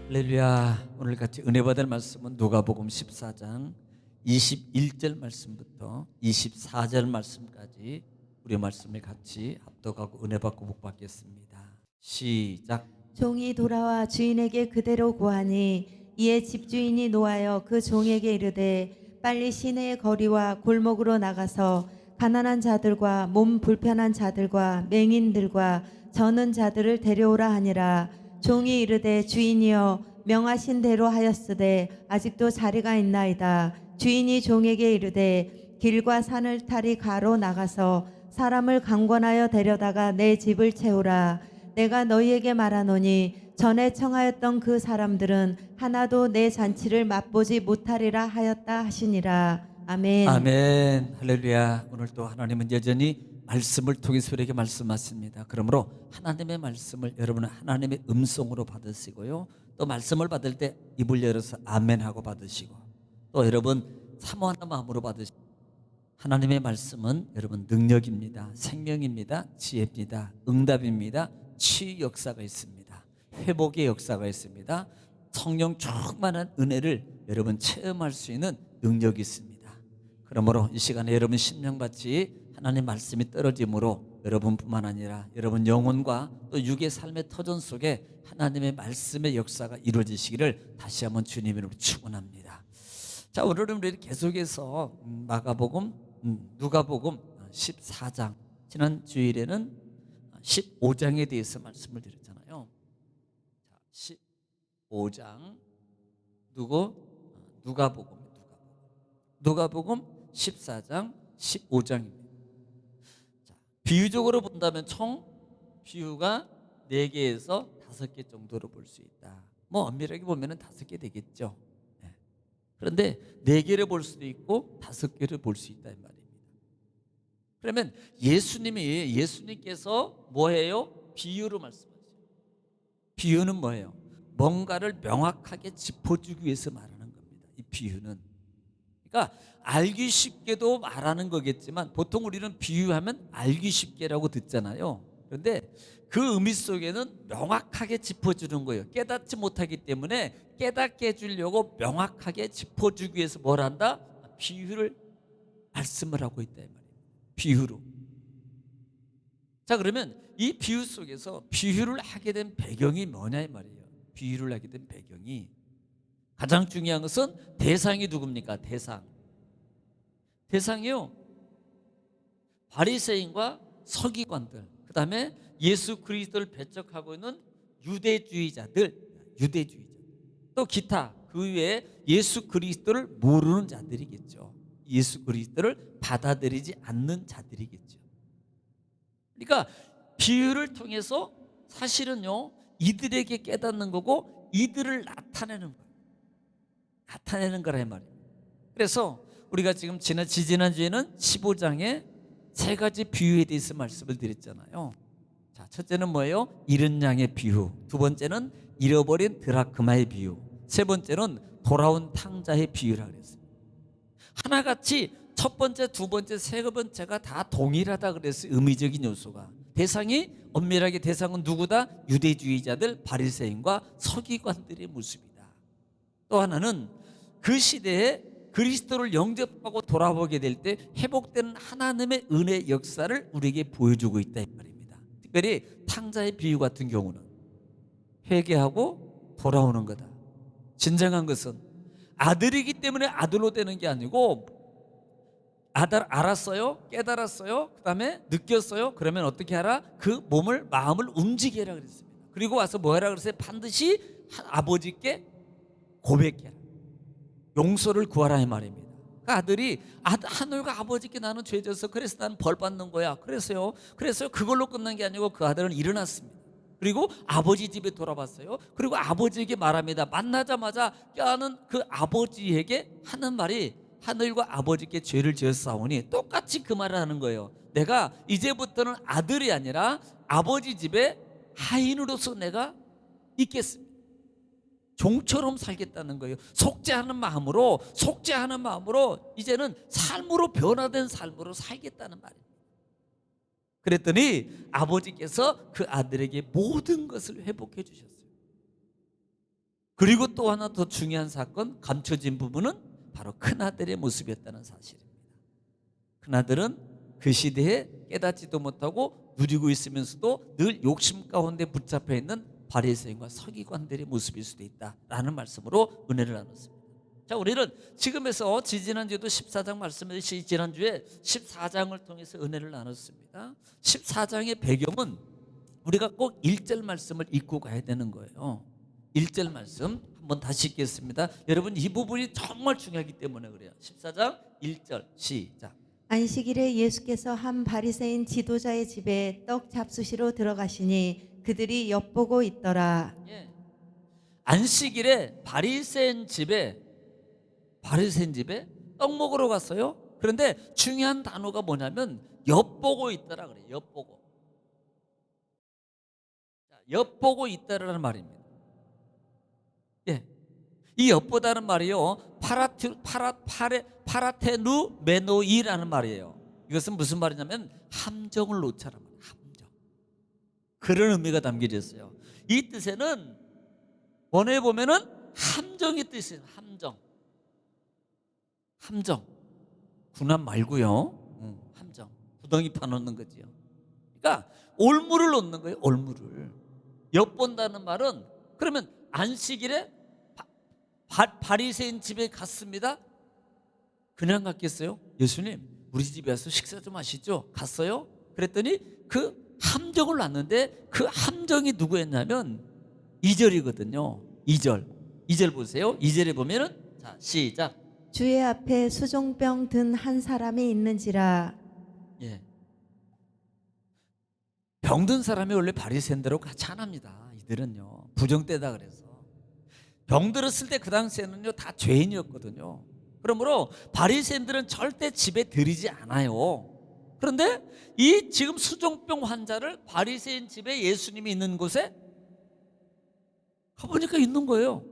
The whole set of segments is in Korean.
할렐루야. 오늘 같이 은혜 받을 말씀은 누가복음 14장 21절 말씀부터 24절 말씀까지 우리 말씀을 같이 합독하고 은혜 받고 복 받겠습니다. 시작. 종이 돌아와 주인에게 그대로 고하니 이에 집주인이 노하여 그 종에게 이르되 빨리 시내의 거리와 골목으로 나가서 가난한 자들과 몸 불편한 자들과 맹인들과 저는 자들을 데려오라 하니라. 종이 이르되 주인이여 명하신 대로 하였으되 아직도 자리가 있나이다. 주인이 종에게 이르되 길과 산을 타리 가로 나가서 사람을 강권하여 데려다가 내 집을 채우라. 내가 너희에게 말하노니 전에 청하였던 그 사람들은 하나도 내 잔치를 맛보지 못하리라 하였다 하시니라. 아멘. 아멘. 할렐루야. 오늘 또 하나님은 여전히 말씀을 통해서 우리에게 말씀하십니다. 그러므로 하나님의 말씀을 여러분은 하나님의 음성으로 받으시고요, 또 말씀을 받을 때 입을 열어서 아멘 하고 받으시고, 또 여러분 사모하는 마음으로 받으시고, 하나님의 말씀은 여러분 능력입니다. 생명입니다. 지혜입니다. 응답입니다. 치유 역사가 있습니다. 회복의 역사가 있습니다. 성령 충만한 은혜를 여러분 체험할 수 있는 능력이 있습니다. 그러므로 이 시간에 여러분 심령같이 하나님 말씀이 떨어짐으로 여러분뿐만 아니라 여러분 영혼과 또 육의 삶의 터전 속에 하나님의 말씀의 역사가 이루어지시기를 다시 한번 주님으로 축원합니다. 자, 오늘은 우리 계속해서 누가복음 14장, 지난 주일에는 15장에 대해서 말씀을 드렸잖아요. 자, 15장 누가복음 14장 15장입니다. 자, 비유적으로 본다면 총 비유가 4개에서 5개 정도로 볼 수 있다. 뭐 엄밀하게 보면 5개 되겠죠. 네. 그런데 4개를 볼 수도 있고 5개를 볼 수 있다 이 말입니다. 그러면 예수님께서 뭐해요? 비유로 말씀하세요. 비유는 뭐예요? 뭔가를 명확하게 짚어주기 위해서 말하는 겁니다. 이 비유는. 그러니까 알기 쉽게도 말하는 거겠지만 보통 우리는 비유하면 알기 쉽게라고 듣잖아요. 그런데 그 의미 속에는 명확하게 짚어주는 거예요. 깨닫지 못하기 때문에 깨닫게 해주려고 명확하게 짚어주기 위해서 뭘 한다? 비유를 말씀을 하고 있다 이 말이에요. 비유로. 자, 그러면 이 비유 속에서 비유를 하게 된 배경이 뭐냐 이 말이에요. 비유를 하게 된 배경이 가장 중요한 것은 대상이 누굽니까? 대상이요, 바리새인과 서기관들, 그 다음에 예수 그리스도를 배척하고 있는 유대주의자들, 또 기타 그 외에 예수 그리스도를 모르는 자들이겠죠. 예수 그리스도를 받아들이지 않는 자들이겠죠. 그러니까 비유를 통해서 사실은요, 이들에게 깨닫는 거고 이들을 나타내는 거라 이 말이에요. 그래서 우리가 지금 지지난주에는 15장에 3가지 비유에 대해서 말씀을 드렸잖아요. 자, 첫째는 뭐예요? 잃은 양의 비유, 두 번째는 잃어버린 드라크마의 비유, 세 번째는 돌아온 탕자의 비유라 그랬어요. 하나같이 첫 번째, 두 번째, 세 번째가 다 동일하다 그랬어요. 의미적인 요소가. 엄밀하게 대상은 누구다? 유대주의자들, 바리새인과 서기관들의 모습이다. 또 하나는 그 시대에 그리스도를 영접하고 돌아보게 될 때 회복되는 하나님의 은혜 역사를 우리에게 보여주고 있다 이 말입니다. 특별히 탕자의 비유 같은 경우는 회개하고 돌아오는 거다. 진정한 것은 아들이기 때문에 아들로 되는 게 아니고, 알았어요, 깨달았어요, 그 다음에 느꼈어요, 그러면 어떻게 하라? 그 마음을 움직여라 그랬습니다. 그리고 와서 뭐 하라 그랬어요? 반드시 아버지께 고백해라, 용서를 구하라 이 말입니다. 그 아들이 하늘과 아버지께 나는 죄졌어, 그래서 나는 벌 받는 거야, 그래서요 그걸로 끝난 게 아니고 그 아들은 일어났습니다. 그리고 아버지 집에 돌아왔어요. 그리고 아버지에게 말합니다. 만나자마자 껴안은 그 아버지에게 하는 말이 하늘과 아버지께 죄를 지었사오니, 똑같이 그 말을 하는 거예요. 내가 이제부터는 아들이 아니라 아버지 집에 하인으로서 내가 있겠습니다. 종처럼 살겠다는 거예요. 속죄하는 마음으로 이제는 삶으로, 변화된 삶으로 살겠다는 말이에요. 그랬더니 아버지께서 그 아들에게 모든 것을 회복해 주셨어요. 그리고 또 하나 더 중요한 사건, 감춰진 부분은 바로 큰아들의 모습이었다는 사실입니다. 큰아들은 그 시대에 깨닫지도 못하고 누리고 있으면서도 늘 욕심 가운데 붙잡혀 있는 바리새인과 서기관들의 모습일 수도 있다라는 말씀으로 은혜를 나눴습니다. 자, 우리는 지금에서 지지난주에도 14장 말씀했듯이 지난주에 14장을 통해서 은혜를 나눴습니다. 14장의 배경은 우리가 꼭 1절 말씀을 읽고 가야 되는 거예요. 1절 말씀 한번 다시 읽겠습니다. 여러분, 이 부분이 정말 중요하기 때문에 그래요. 14장 1절 시작. 안식일에 예수께서 한 바리새인 지도자의 집에 떡 잡수시러 들어가시니 그들이 엿보고 있더라. 예. 안식일에 바리새인 집에 떡 먹으러 갔어요. 그런데 중요한 단어가 뭐냐면 엿보고 있더라 그래요. 엿보고. 엿보고 있다라는 말입니다. 예. 이 엿보다는 말이요, 파라테누 메노이라는 말이에요. 이것은 무슨 말이냐면 함정을 놓자라는 말이에요. 함정. 그런 의미가 담겨져 있어요. 이 뜻에는 원어에 보면은 함정이 뜻이에요. 함정. 군함 말고요. 함정. 구덩이 파놓는 거지요. 그러니까 올무를 놓는 거예요. 올무를. 엿본다는 말은, 그러면 안식일에 바리새인 집에 갔습니다. 그냥 갔겠어요? 예수님, 우리 집에 와서 식사 좀 하시죠. 갔어요? 그랬더니 그 함정을 놨는데 그 함정이 누구였냐면 2절이거든요. 2절 보세요. 2절에 보면은, 자, 시작. 주의 앞에 수종병 든 한 사람이 있는지라. 예. 병든 사람이 원래 바리새인들하고 같이 안 합니다. 이들은요, 부정되다 그래서. 병들었을 때 그 당시에는요 다 죄인이었거든요. 그러므로 바리새인들은 절대 집에 들이지 않아요. 그런데 이 지금 수종병 환자를 바리새인 집에 예수님이 있는 곳에 가보니까 있는 거예요.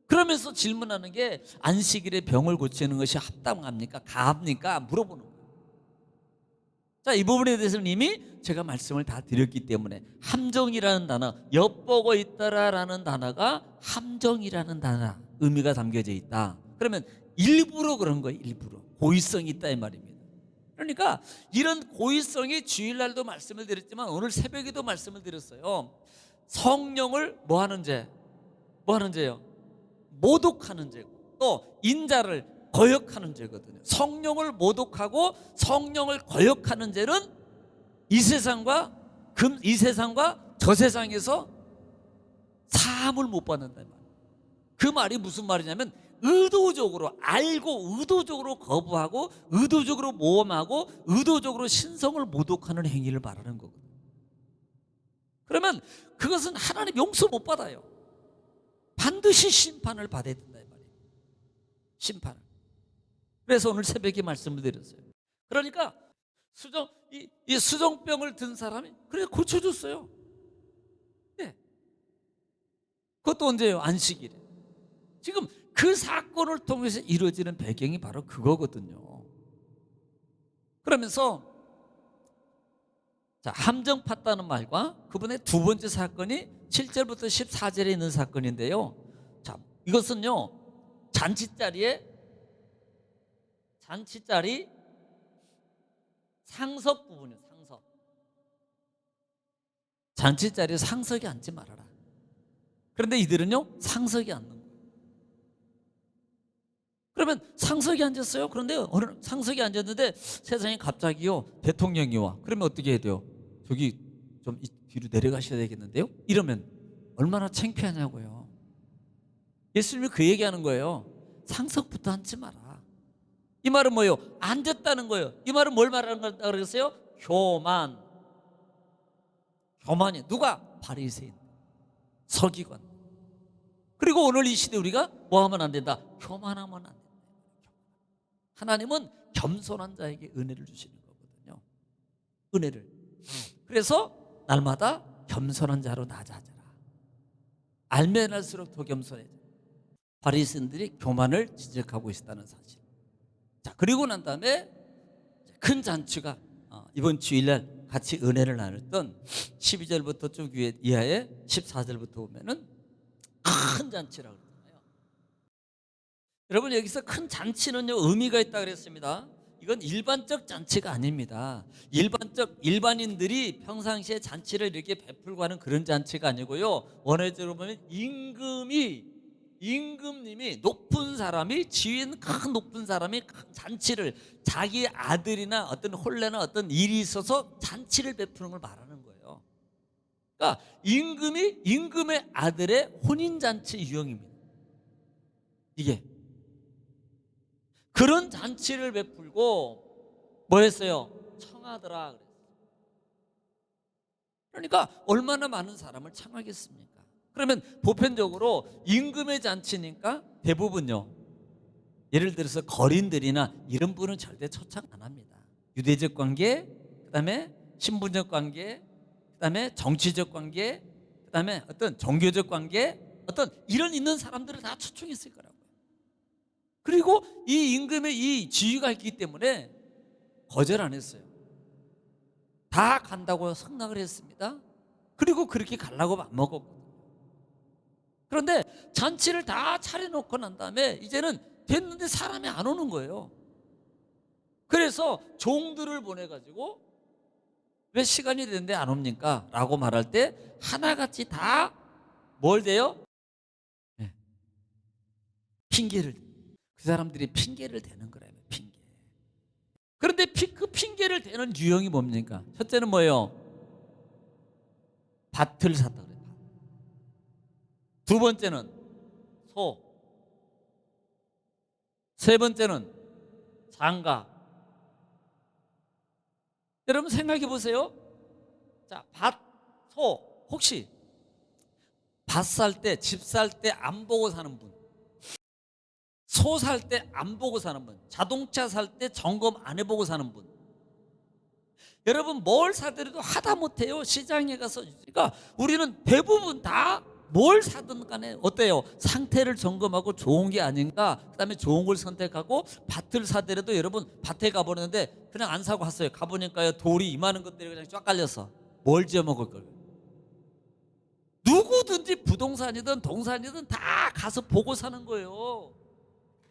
그러면서 질문하는 게, 안식일에 병을 고치는 것이 합당합니까? 가합니까? 물어보는 거예요. 자, 이 부분에 대해서는 이미 제가 말씀을 다 드렸기 때문에, 함정이라는 단어, 엿보고 있다라는 단어가 함정이라는 단어 의미가 담겨져 있다. 그러면 일부러 그런 거예요. 일부러 고의성이 있다 이 말입니다. 그러니까 이런 고의성이 주일날도 말씀을 드렸지만 오늘 새벽에도 말씀을 드렸어요. 성령을 뭐 하는 죄? 뭐 하는 죄요? 모독하는 죄고, 또 인자를 거역하는 죄거든요. 성령을 모독하고 성령을 거역하는 죄는 이 세상과 저 세상에서 사함을 못 받는다 말. 그 말이 무슨 말이냐면, 의도적으로 알고 의도적으로 거부하고 의도적으로 모험하고 의도적으로 신성을 모독하는 행위를 말하는 거거든요. 그러면 그것은 하나님 용서 못 받아요. 반드시 심판을 받아야 된다 이 말이에요. 심판을. 그래서 오늘 새벽에 말씀을 드렸어요. 그러니까 이 수종병을 든 사람이 그래 고쳐줬어요. 네. 그것도 언제예요? 안식일에. 지금 그 사건을 통해서 이루어지는 배경이 바로 그거거든요. 그러면서, 자, 함정 팠다는 말과 그분의 두 번째 사건이 7절부터 14절에 있는 사건인데요. 자, 이것은요, 잔치자리 상석 부분이에요. 상석. 잔치자리에 상석에 앉지 말아라. 그런데 이들은요 상석에 앉는 거예요. 그러면 상석에 앉았어요. 그런데 어느 상석에 앉았는데 세상에 갑자기요 대통령이 와. 그러면 어떻게 해야 돼요? 저기 좀 뒤로 내려가셔야 되겠는데요? 이러면 얼마나 창피하냐고요. 예수님이 그 얘기하는 거예요. 상석부터 앉지 마라. 이 말은 뭐예요? 앉았다는 거예요. 이 말은 뭘 말하는 거라고 그랬어요? 교만이. 누가? 바리새인, 서기관. 그리고 오늘 이 시대 우리가 뭐 하면 안 된다? 교만하면 안 된다. 하나님은 겸손한 자에게 은혜를 주시는 거거든요. 은혜를. 그래서 날마다 겸손한 자로 낮아져라. 알면 할수록 더 겸손해져. 바리새인들이 교만을 지적하고 있다는 사실. 자, 그리고 난 다음에 큰 잔치가 이번 주일날 같이 은혜를 나눴던 12절부터 쭉 이하에 14절부터 보면은 큰 잔치라고 그러잖아요. 여러분, 여기서 큰 잔치는요 의미가 있다 그랬습니다. 이건 일반적 잔치가 아닙니다. 일반인들이 평상시에 잔치를 이렇게 베풀고 하는 그런 잔치가 아니고요, 원어적으로 보면 임금님이 높은 사람이, 지위는 큰 높은 사람이 큰 잔치를, 자기 아들이나 어떤 혼례나 어떤 일이 있어서 잔치를 베푸는 걸 말하는 거예요. 그러니까 임금의 아들의 혼인 잔치 유형입니다. 이게 그런 잔치를 베풀고 뭐 했어요? 청하더라 그랬어요. 그러니까 얼마나 많은 사람을 청하겠습니까? 그러면 보편적으로 임금의 잔치니까 대부분요, 예를 들어서 거린들이나 이런 분은 절대 초청 안 합니다. 유대적 관계, 그다음에 신분적 관계, 그다음에 정치적 관계, 그다음에 어떤 종교적 관계, 어떤 이런 있는 사람들을 다 초청했을 거라고요. 그리고 이 임금의 이 지위가 있기 때문에 거절 안 했어요. 다 간다고 승낙을 했습니다. 그리고 그렇게 가려고 안 먹었거든요. 그런데 잔치를 다 차려놓고 난 다음에 이제는 됐는데 사람이 안 오는 거예요. 그래서 종들을 보내가지고 왜 시간이 됐는데 안 옵니까? 라고 말할 때 하나같이 다 뭘 대요? 네. 핑계를, 그 사람들이 핑계를 대는 거래요. 핑계. 그런데 그 핑계를 대는 유형이 뭡니까? 첫째는 뭐예요? 밭을 샀다 그래요. 두 번째는 소, 세 번째는 장가. 여러분 생각해 보세요. 자, 밭, 소, 혹시 밭 살 때, 집 살 때 안 보고 사는 분, 소 살 때 안 보고 사는 분, 자동차 살 때 점검 안 해보고 사는 분, 여러분 뭘 사더라도 하다 못해요. 시장에 가서. 그러니까 우리는 대부분 다 뭘 사든 간에 어때요? 상태를 점검하고 좋은 게 아닌가, 그 다음에 좋은 걸 선택하고, 밭을 사더라도 여러분 밭에 가보는데 그냥 안 사고 왔어요. 가보니까요 돌이 이만한 것들이 그냥 쫙 깔려서 뭘 지어 먹을 거예요. 누구든지 부동산이든 동산이든 다 가서 보고 사는 거예요.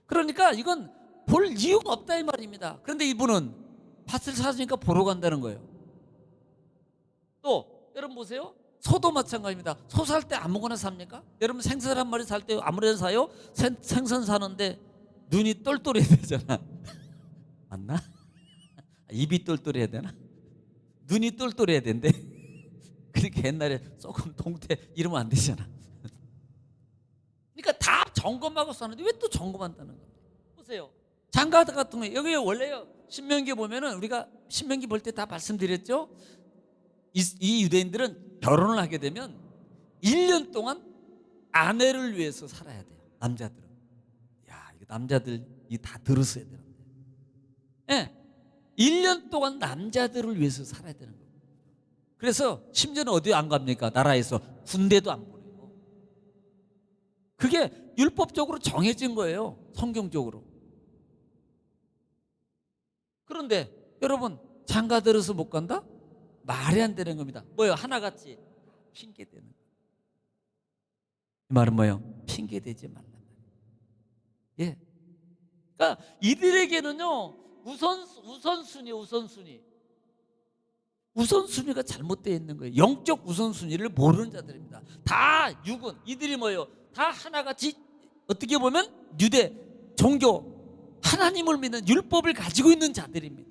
그러니까 이건 볼 이유가 없다 이 말입니다. 그런데 이분은 밭을 사주니까 보러 간다는 거예요. 또 여러분 보세요. 소도 마찬가지입니다. 소 살 때 아무거나 삽니까? 여러분 생선 한 마리 살 때 아무래도 사요? 생선 사는데 눈이 똘똘해야 되잖아. 맞나? 입이 똘똘해야 되나? 눈이 똘똘해야 된대. 그러니까 옛날에 조금 동태 이러면 안 되잖아. 그러니까 다 점검하고 사는데 왜 또 점검한다는 거예요? 보세요. 장가 같은 거 여기 원래요. 신명기 보면은 우리가 신명기 볼 때 다 말씀드렸죠. 이 유대인들은 결혼을 하게 되면 1년 동안 아내를 위해서 살아야 돼요. 남자들은. 야, 이거 남자들이 다 들었어야 되는데. 예. 1년 동안 남자들을 위해서 살아야 되는 거예요. 그래서 심지어는 어디 안 갑니까? 나라에서 군대도 안 보내요. 그게 율법적으로 정해진 거예요. 성경적으로. 그런데 여러분 장가 들어서 못 간다? 말이 안 되는 겁니다. 뭐예요? 하나같이 핑계 대는 거예요. 이 말은 뭐예요? 핑계 대지 말란 말이에요. 예. 그러니까 이들에게는요 우선순위가 잘못되어 있는 거예요. 영적 우선순위를 모르는 자들입니다. 다 육은 이들이 뭐예요? 다 하나같이 어떻게 보면 유대 종교 하나님을 믿는 율법을 가지고 있는 자들입니다.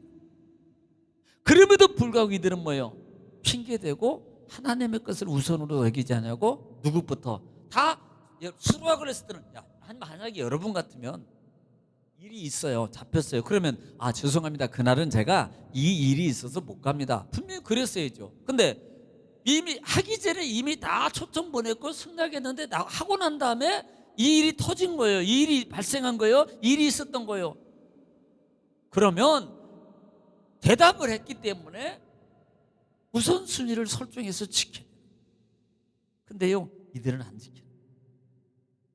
그럼에도 불구하고 이들은 뭐예요? 핑계대고 하나님의 것을 우선으로 여기지 않냐고. 누구부터? 다 수락을 했을 때는 만약에 여러분 같으면 일이 있어요. 잡혔어요. 그러면 죄송합니다. 그날은 제가 이 일이 있어서 못 갑니다. 분명히 그랬어야죠. 근데 이미 하기 전에 이미 다 초청 보냈고 승낙했는데 하고 난 다음에 이 일이 터진 거예요. 이 일이 발생한 거예요. 이 일이 있었던 거예요. 그러면 대답을 했기 때문에 우선순위를 설정해서 지켜야 돼요. 근데요 이들은 안 지켜요.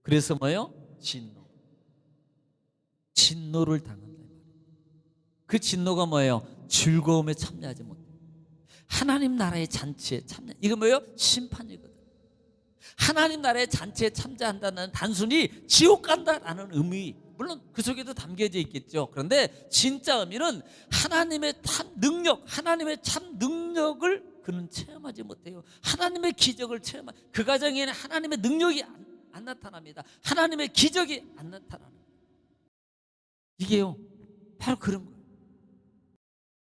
그래서 뭐예요? 진노를 당한다. 그 진노가 뭐예요? 즐거움에 참여하지 못해요. 하나님 나라의 잔치에 참여. 이거 뭐예요? 심판이거든. 하나님 나라의 잔치에 참여한다는 단순히 지옥 간다라는 의미, 물론 그 속에도 담겨져 있겠죠. 그런데 진짜 의미는 하나님의 참 능력, 하나님의 참 능력을 그는 체험하지 못해요. 하나님의 기적을 체험한 그 가정에는 하나님의 능력이 안 나타납니다. 하나님의 기적이 안 나타나는 거예요. 이게요 바로 그런 거예요.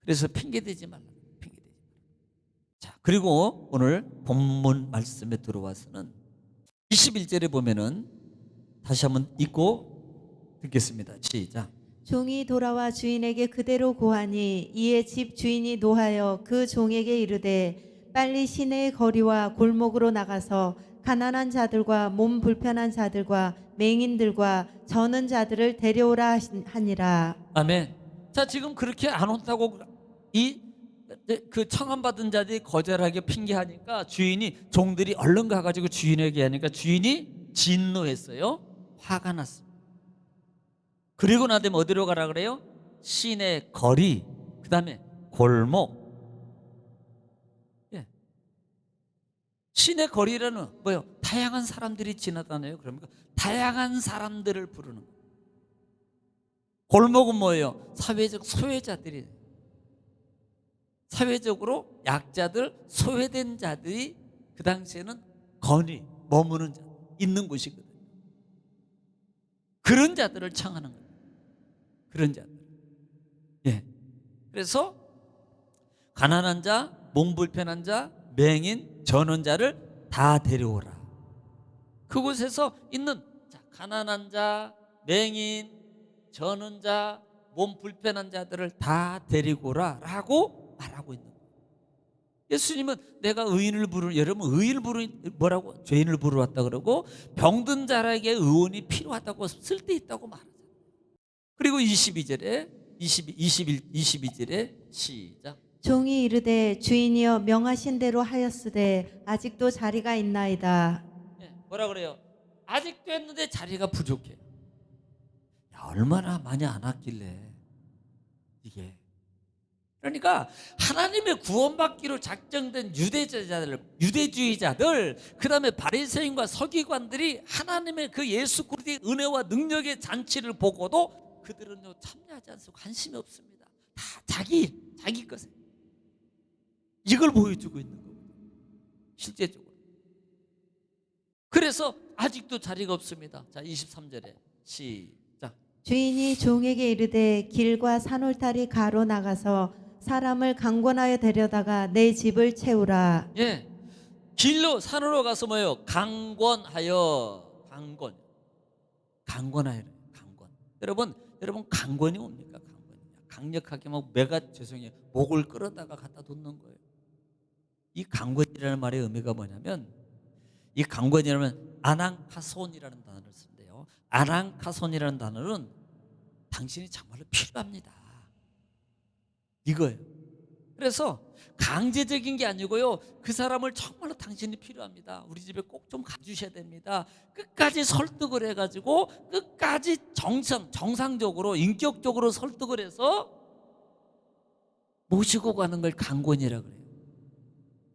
그래서 핑계대지 말라. 핑계대지 말라. 자, 그리고 오늘 본문 말씀에 들어와서는 21절에 보면은 다시 한번 읽고 듣겠습니다. 시작. 종이 돌아와 주인에게 그대로 고하니 이에 집 주인이 노하여 그 종에게 이르되 빨리 시내의 거리와 골목으로 나가서 가난한 자들과 몸 불편한 자들과 맹인들과 저는 자들을 데려오라 하니라. 아멘. 자, 지금 그렇게 안 온다고 그 청함받은 자들이 거절하게 핑계하니까 주인이, 종들이 얼른 가가지고 주인에게 하니까 주인이 진노했어요. 화가 났습니다. 그리고 나면 어디로 가라 그래요? 시내 거리, 그 다음에 골목. 예. 시내 거리라는 뭐예요? 다양한 사람들이 지나다녀요. 그러니까 다양한 사람들을 부르는 거예요. 골목은 뭐예요? 사회적 소외자들이, 사회적으로 약자들, 소외된 자들이 그 당시에는 건이 머무는 자, 있는 곳이거든요. 그런 자들을 청하는 거예요. 그런 자들. 예. 그래서 가난한 자, 몸 불편한 자, 맹인, 전원자를 다 데려오라. 그곳에서 있는 자, 가난한 자, 맹인, 전원자, 몸 불편한 자들을 다 데리고 오라라고 말하고 있는 거예요. 예수님은 내가 의인을 부르, 여러분 의인을 부르 뭐라고? 죄인을 부르러 왔다 그러고 병든 자에게 의원이 필요하다고 쓸데있다고 말하잖아요. 그리고 22절에 22절에 시작. 종이 이르되 주인이여 명하신 대로 하였으되 아직도 자리가 있나이다. 예, 뭐라 그래요? 아직도 했는데 자리가 부족해. 야, 얼마나 많이 안 왔길래 이게. 그러니까 하나님의 구원받기로 작정된 유대주의자들, 그 다음에 바리새인과 서기관들이 하나님의 그 예수 그리스도의 은혜와 능력의 잔치를 보고도 그들은요 참여하지 않고 관심이 없습니다. 다 자기 것에 이걸 보여주고 있는 거고 실제적으로. 그래서 아직도 자리가 없습니다. 자, 23절에 시작. 주인이 종에게 이르되 길과 산울타리 가로 나가서 사람을 강권하여 데려다가 내 집을 채우라. 예, 길로 산으로 가서 뭐예요? 강권하여. 강권하여. 여러분 강권이 뭡니까? 강권이 강력하게 막 죄송해요, 목을 끌어다가 갖다 놓는 거예요. 이 강권이라는 말의 의미가 뭐냐면, 이 강권이라면 아낭카손이라는 단어를 쓰는데요, 아낭카손이라는 단어는 당신이 정말로 필요합니다, 이거예요. 그래서 강제적인 게 아니고요, 그 사람을 정말로 당신이 필요합니다, 우리 집에 꼭 좀 가주셔야 됩니다, 끝까지 설득을 해가지고 끝까지 정상적으로 인격적으로 설득을 해서 모시고 가는 걸 강권이라고 그래요.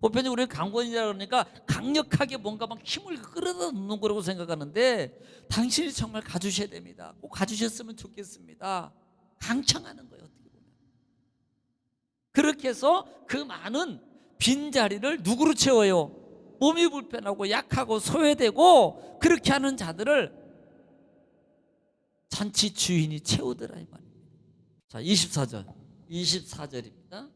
보편적으로 우리는 강권이라고 그러니까 강력하게 뭔가 막 힘을 끌어다 놓는 거라고 생각하는데, 당신이 정말 가주셔야 됩니다, 꼭 가주셨으면 좋겠습니다, 강청하는 거예요. 어떻게 보면 그렇게 해서 그 많은 빈자리를 누구로 채워요? 몸이 불편하고 약하고 소외되고 그렇게 하는 자들을 잔치 주인이 채우더라 이 말입니다. 자, 24절입니다.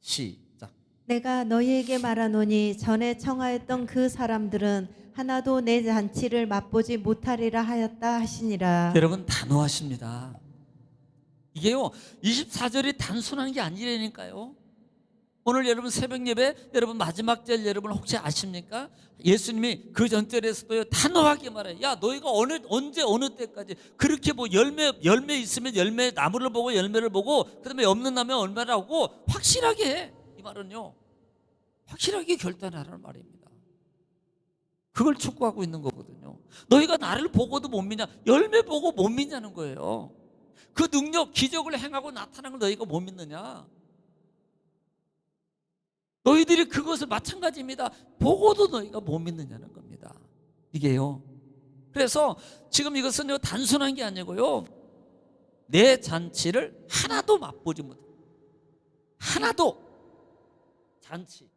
시작. 내가 너희에게 말하노니 전에 청하였던 그 사람들은 하나도 내 잔치를 맛보지 못하리라 하였다 하시니라. 여러분 단호하십니다. 이게요 24절이 단순한 게 아니라니까요. 오늘 여러분 새벽 예배, 여러분 마지막 절 여러분 혹시 아십니까? 예수님이 그 전절에서도 단호하게 말해요. 야, 너희가 언제 어느 때까지 그렇게 뭐 열매 있으면 열매 나무를 보고 열매를 보고 그다음에 없는 나무는 얼마라고 확실하게 해. 이 말은요 확실하게 결단하라는 말입니다. 그걸 촉구하고 있는 거거든요. 너희가 나를 보고도 못 믿냐? 열매 보고 못 믿냐는 거예요. 그 능력, 기적을 행하고 나타난 걸 너희가 못 믿느냐? 너희들이 그것을 마찬가지입니다. 보고도 너희가 못 믿느냐는 겁니다. 이게요. 그래서 지금 이것은요 단순한 게 아니고요, 내 잔치를 하나도 맛보지 못해. 하나도 잔치.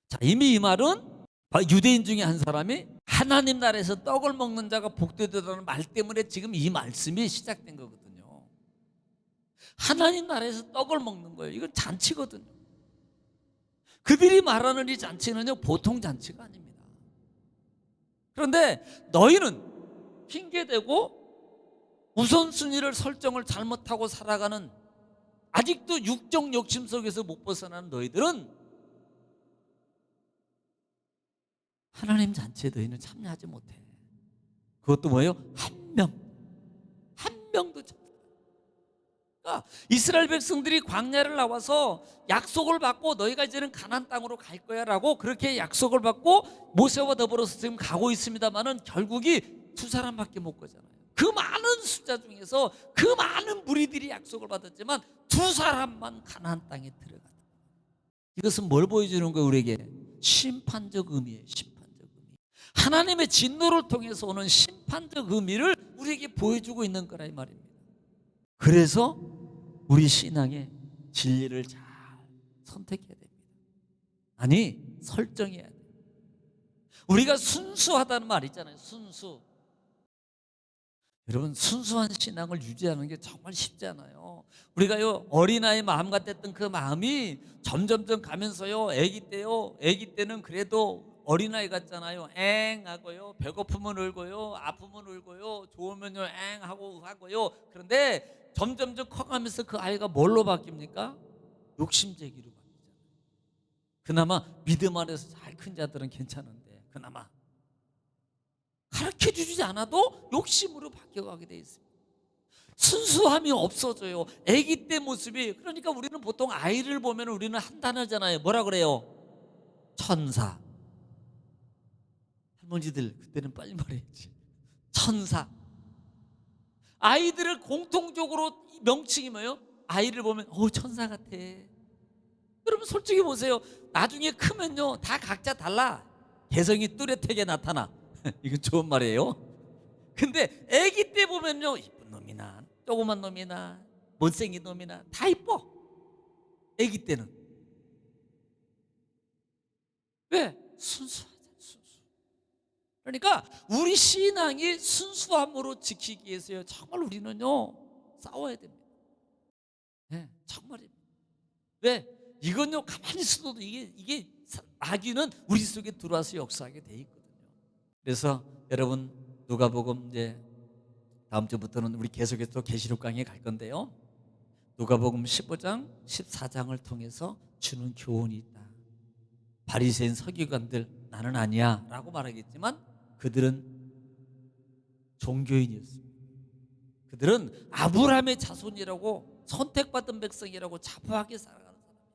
자, 이미 이 말은 유대인 중에 한 사람이 하나님 나라에서 떡을 먹는 자가 복되다는 말 때문에 지금 이 말씀이 시작된 거거든요. 하나님 나라에서 떡을 먹는 거예요. 이건 잔치거든요. 그들이 말하는 이 잔치는요 보통 잔치가 아닙니다. 그런데 너희는 핑계대고 우선순위를 설정을 잘못하고 살아가는, 아직도 육적 욕심 속에서 못 벗어나는 너희들은 하나님 잔치에 너희는 참여하지 못해. 그것도 뭐예요? 한 명도 참여. 그러니까 이스라엘 백성들이 광야를 나와서 약속을 받고 너희가 이제는 가나안 땅으로 갈 거야라고 그렇게 약속을 받고 모세와 더불어서 지금 가고 있습니다만은 결국이 두 사람밖에 못 가잖아요. 그 많은 숫자 중에서 그 많은 무리들이 약속을 받았지만 두 사람만 가나안 땅에 들어가다. 이것은 뭘 보여주는 거예요? 우리에게 심판적 의미예요. 심판적 의미. 하나님의 진노를 통해서 오는 심판적 의미를 우리에게 보여주고 있는 거라 이 말입니다. 그래서 우리 신앙의 진리를 잘 선택해야 됩니다. 아니, 설정해야 돼요. 우리가 순수하다는 말 있잖아요. 순수. 여러분, 순수한 신앙을 유지하는 게 정말 쉽지 않아요. 우리가요 어린아이 마음 같았던 그 마음이 점점점 가면서요, 아기 때는 그래도 어린아이 같잖아요. 엥 하고요, 배고프면 울고요, 아프면 울고요, 좋으면요 엥 하고요. 그런데 점점점 커가면서 그 아이가 뭘로 바뀝니까? 욕심쟁이로 바뀌잖아요. 그나마 믿음 안에서 잘 큰 자들은 괜찮은데, 그나마 가르쳐주지 않아도 욕심으로 바뀌어가게 돼 있습니다. 순수함이 없어져요. 아기 때 모습이. 그러니까 우리는 보통 아이를 보면 우리는 한 단어잖아요. 뭐라 그래요? 천사. 할머니들 그때는 빨리 말해야지. 천사. 아이들을 공통적으로 명칭이 뭐예요? 아이를 보면 천사 같아. 여러분 솔직히 보세요. 나중에 크면요 다 각자 달라. 개성이 뚜렷하게 나타나. 이건 좋은 말이에요. 근데 아기 때 보면요, 이쁜 놈이나 조그만 놈이나 못생긴 놈이나 다 이뻐. 아기 때는. 왜? 순수하잖아. 순수. 그러니까 우리 신앙이 순수함으로 지키기 위해서요 정말 우리는요 싸워야 됩니다. 네, 정말입니다. 왜? 이건요 가만히 있어도 이게 마귀는 우리 속에 들어와서 역사하게 돼 있거든요. 그래서 여러분 누가복음 이제 다음 주부터는 우리 계속해서 또 계시록 강의에 갈 건데요. 누가복음 15장, 14장을 통해서 주는 교훈이 있다. 바리새인 서기관들 나는 아니야 라고 말하겠지만 그들은 종교인이었습니다. 그들은 아브라함의 자손이라고 선택받은 백성이라고 자부하게 살아가는 사람이에요.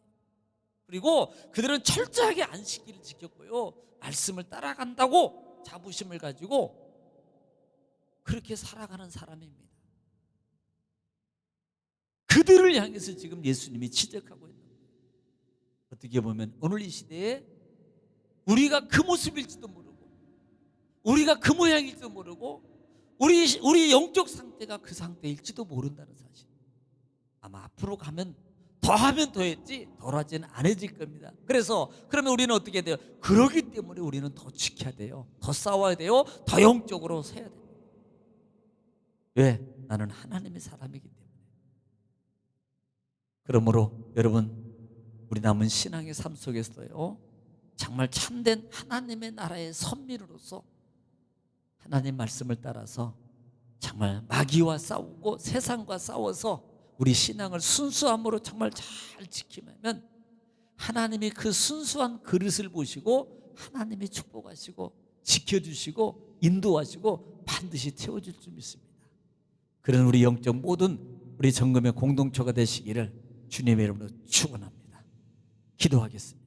그리고 그들은 철저하게 안식일을 지켰고요. 말씀을 따라간다고 자부심을 가지고 그렇게 살아가는 사람입니다. 그들을 향해서 지금 예수님이 지적하고 있는 거예요. 어떻게 보면 오늘 이 시대에 우리가 그 모습일지도 모르고 우리가 그 모양일지도 모르고 우리 영적 상태가 그 상태일지도 모른다는 사실. 아마 앞으로 가면 더하면 더했지 덜하지는 않아질 겁니다. 그래서 그러면 우리는 어떻게 돼요? 그러기 때문에 우리는 더 지켜야 돼요. 더 싸워야 돼요. 더 영적으로 서야 돼요. 왜? 나는 하나님의 사람이기 때문에. 그러므로 여러분 우리 남은 신앙의 삶 속에서요 정말 참된 하나님의 나라의 선민으로서 하나님 말씀을 따라서 정말 마귀와 싸우고 세상과 싸워서 우리 신앙을 순수함으로 정말 잘 지키면 하나님이 그 순수한 그릇을 보시고 하나님이 축복하시고 지켜주시고 인도하시고 반드시 채워줄 줄 믿습니다. 그런 우리 영적 모든 우리 정금의 공동체가 되시기를 주님의 이름으로 축원합니다. 기도하겠습니다.